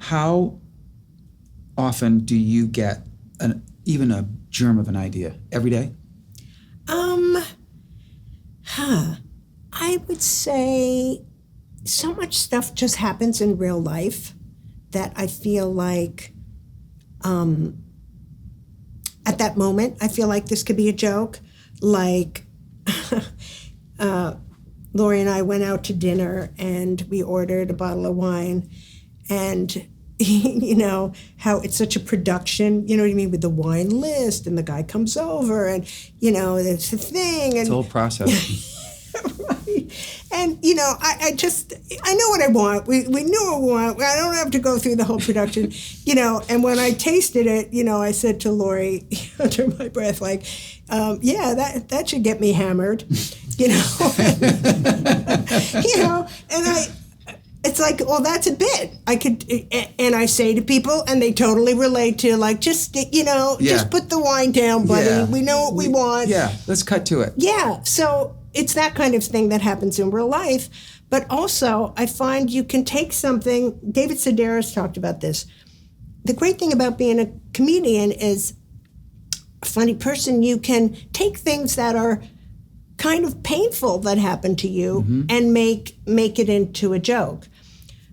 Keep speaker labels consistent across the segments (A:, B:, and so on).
A: how often do you get even a germ of an idea? Every day?
B: I would say so much stuff just happens in real life that I feel like at that moment, I feel like this could be a joke. Like Lori and I went out to dinner and we ordered a bottle of wine, and you know how it's such a production, you know what I mean, with the wine list, and the guy comes over and, you know, there's a thing. And
A: It's a whole process.
B: right. And, you know, I know what I want. We knew what we want. I don't have to go through the whole production, you know. And when I tasted it, you know, I said to Lori under my breath, like, yeah, that should get me hammered, you know. You know, and it's like, well, that's a bit. I could, and I say to people, and they totally relate to, like, just, you know, just put the wine down, buddy.
A: Yeah.
B: We know what we want.
A: Yeah, let's cut to it.
B: Yeah, so it's that kind of thing that happens in real life. But also, I find you can take something, David Sedaris talked about this. The great thing about being a comedian is, a funny person, you can take things that are kind of painful that happen to you and make it into a joke.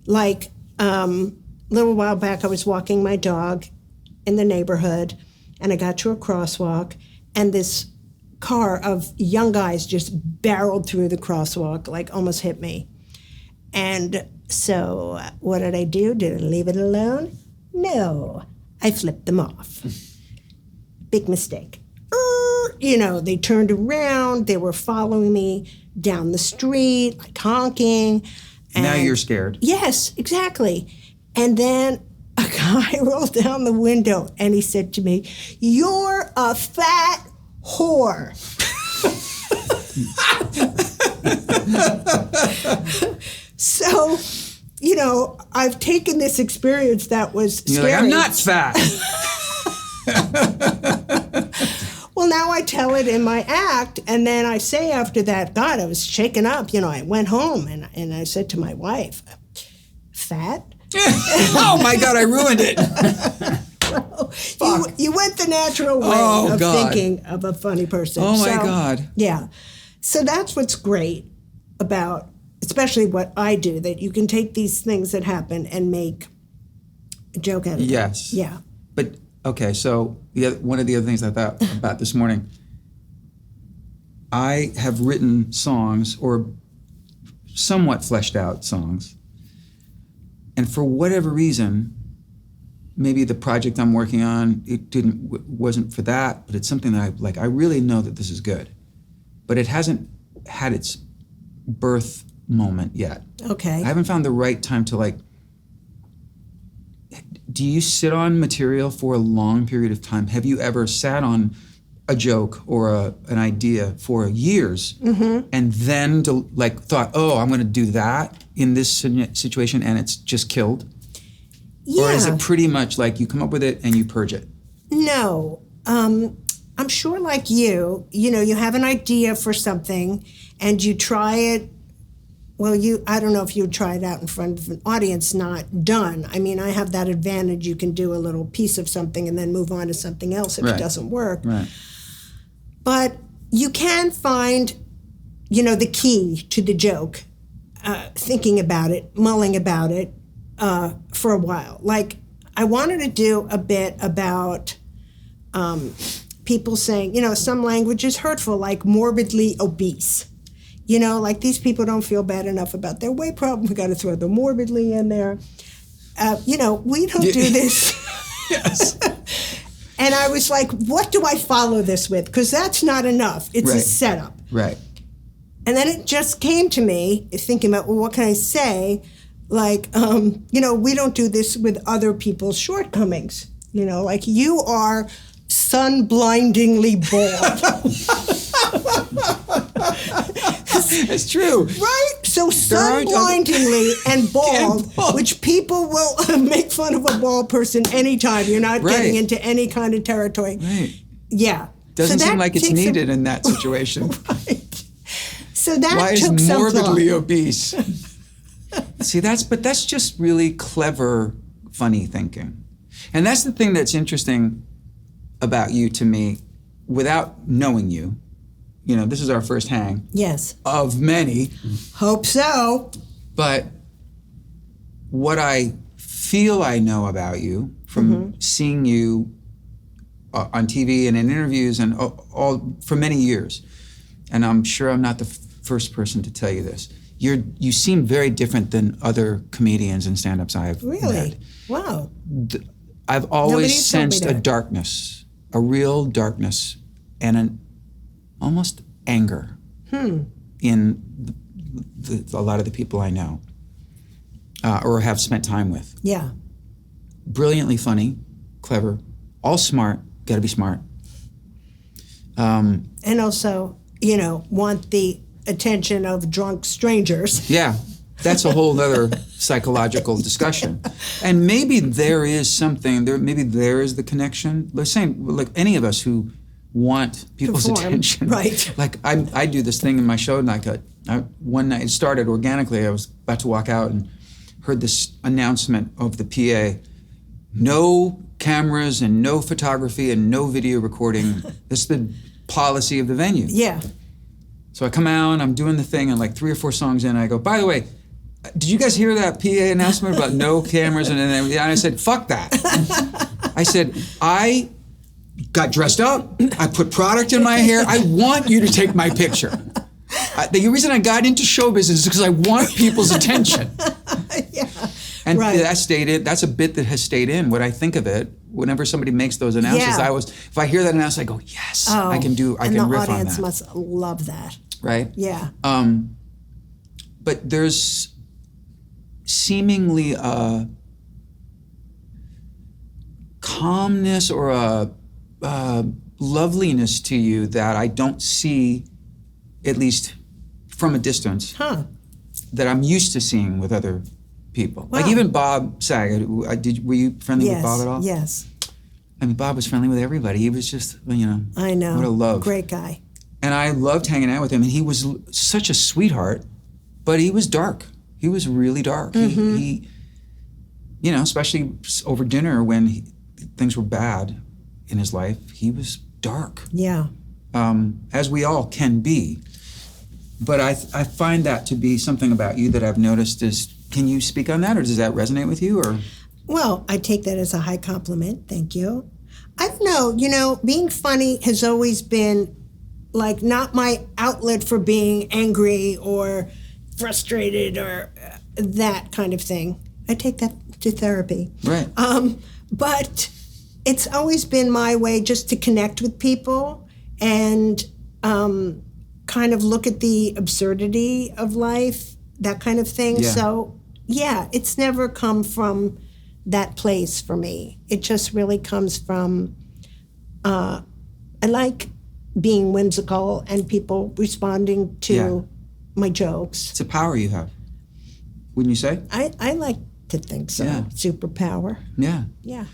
B: Like a little while back, I was walking my dog in the neighborhood, and I got to a crosswalk, and this car of young guys just barreled through the crosswalk, like almost hit me. And so what did I do? Did I leave it alone? No, I flipped them off. Big mistake. You know, they turned around, they were following me down the street, like honking. And
A: now you're scared.
B: Yes, exactly. And then a guy rolled down the window and he said to me, "You're a fat whore." So, you know, I've taken this experience that was
A: You're
B: scary.
A: like, I'm not fat.
B: Well, now I tell it in my act, and then I say after that, God, I was shaken up. You know, I went home and I said to my wife, "Fat?"
A: Oh my God, I ruined it.
B: Well, you went the natural way of thinking of a funny person.
A: Oh my God.
B: Yeah. So that's what's great about, especially what I do, that you can take these things that happen and make a joke out of it.
A: Yes.
B: Yeah.
A: But, okay, so one of the other things I thought about this morning, I have written songs, or somewhat fleshed out songs, and for whatever reason, maybe the project I'm working on, wasn't for that, but it's something that I really know that this is good, but it hasn't had its birth moment yet.
B: Okay.
A: I haven't found the right time to do you sit on material for a long period of time? Have you ever sat on a joke or an idea for years and then thought, oh, I'm going to do that in this situation, and it's just killed?
B: Yeah.
A: Or is it pretty much like you come up with it and you purge it?
B: No. I'm sure like you know, you have an idea for something and you try it. Well, I don't know if you would try it out in front of an audience, not done. I mean, I have that advantage. You can do a little piece of something and then move on to something else if it doesn't work.
A: Right.
B: But you can find, you know, the key to the joke, thinking about it, mulling about it for a while. Like, I wanted to do a bit about people saying, you know, some language is hurtful, like morbidly obese. You know, like these people don't feel bad enough about their weight problem. We got to throw the morbidly in there. You know, we don't do this.
A: Yes.
B: And I was like, what do I follow this with? Because that's not enough. It's a setup.
A: Right.
B: And then it just came to me, thinking about, well, what can I say? Like, you know, we don't do this with other people's shortcomings. You know, like you are sun-blindingly bald.
A: It's true.
B: Right? So sun-blindingly and bald, which people will make fun of a bald person anytime. You're not getting into any kind of territory.
A: Right.
B: Yeah.
A: Doesn't seem like it's needed in that situation.
B: Right. So that
A: Why
B: took
A: is
B: some
A: morbidly
B: thought.
A: obese? See, that's just really clever funny thinking. And that's the thing that's interesting about you to me, without knowing you. You know, this is our first hang.
B: Yes.
A: Of many.
B: Hope so.
A: But what I feel I know about you from seeing you on TV and in interviews and all for many years, and I'm sure I'm not the first person to tell you this, you seem very different than other comedians and stand-ups I've met.
B: Wow.
A: I've always sensed a
B: that.
A: darkness, a real darkness, and an almost anger in a lot of the people I know or have spent time with.
B: Yeah.
A: Brilliantly funny, clever, all smart, gotta be smart.
B: And also, you know, want the attention of drunk strangers.
A: Yeah, that's a whole other psychological discussion. And maybe there is something, maybe there is the connection. The same, like any of us who want people's attention.
B: Right.
A: Like I do this thing in my show, and one night, it started organically. I was about to walk out and heard this announcement of the PA, no cameras and no photography and no video recording. This is the policy of the venue.
B: Yeah.
A: So I come out and I'm doing the thing, and like 3 or 4 songs in, I go, by the way, did you guys hear that PA announcement about no cameras and everything? And I said, fuck that. I said, I got dressed up, I put product in my hair, I want you to take my picture. The reason I got into show business is because I want people's attention.
B: Yeah.
A: And
B: right.
A: that stayed in. That's a bit that has stayed in. What I think of it, whenever somebody makes those announcements,
B: Yeah.
A: if I hear that announcement, I go, yes, I can riff on that.
B: And the audience must love that.
A: Right?
B: Yeah.
A: But there's seemingly a calmness or a loveliness to you that I don't see, at least from a distance, that I'm used to seeing with other people.
B: Wow.
A: Like even Bob Saget, were you friendly with Bob at all?
B: Yes.
A: I mean, Bob was friendly with everybody. He was just,
B: I know.
A: What a love.
B: Great guy.
A: And I loved hanging out with him, and he was such a sweetheart, but he was dark. He was really dark. He especially over dinner when things were bad in his life, he was dark.
B: Yeah.
A: As we all can be. But I find that to be something about you that I've noticed is, can you speak on that, or does that resonate with you? Or?
B: Well, I take that as a high compliment. Thank you. I don't know. Being funny has always been like not my outlet for being angry or frustrated or that kind of thing. I take that to therapy.
A: Right.
B: But it's always been my way just to connect with people and kind of look at the absurdity of life, that kind of thing.
A: Yeah.
B: So, yeah, it's never come from that place for me. It just really comes from, I like being whimsical and people responding to my jokes.
A: It's a power you have, wouldn't you say?
B: I like to think so.
A: Yeah.
B: Superpower.
A: Yeah.
B: Yeah.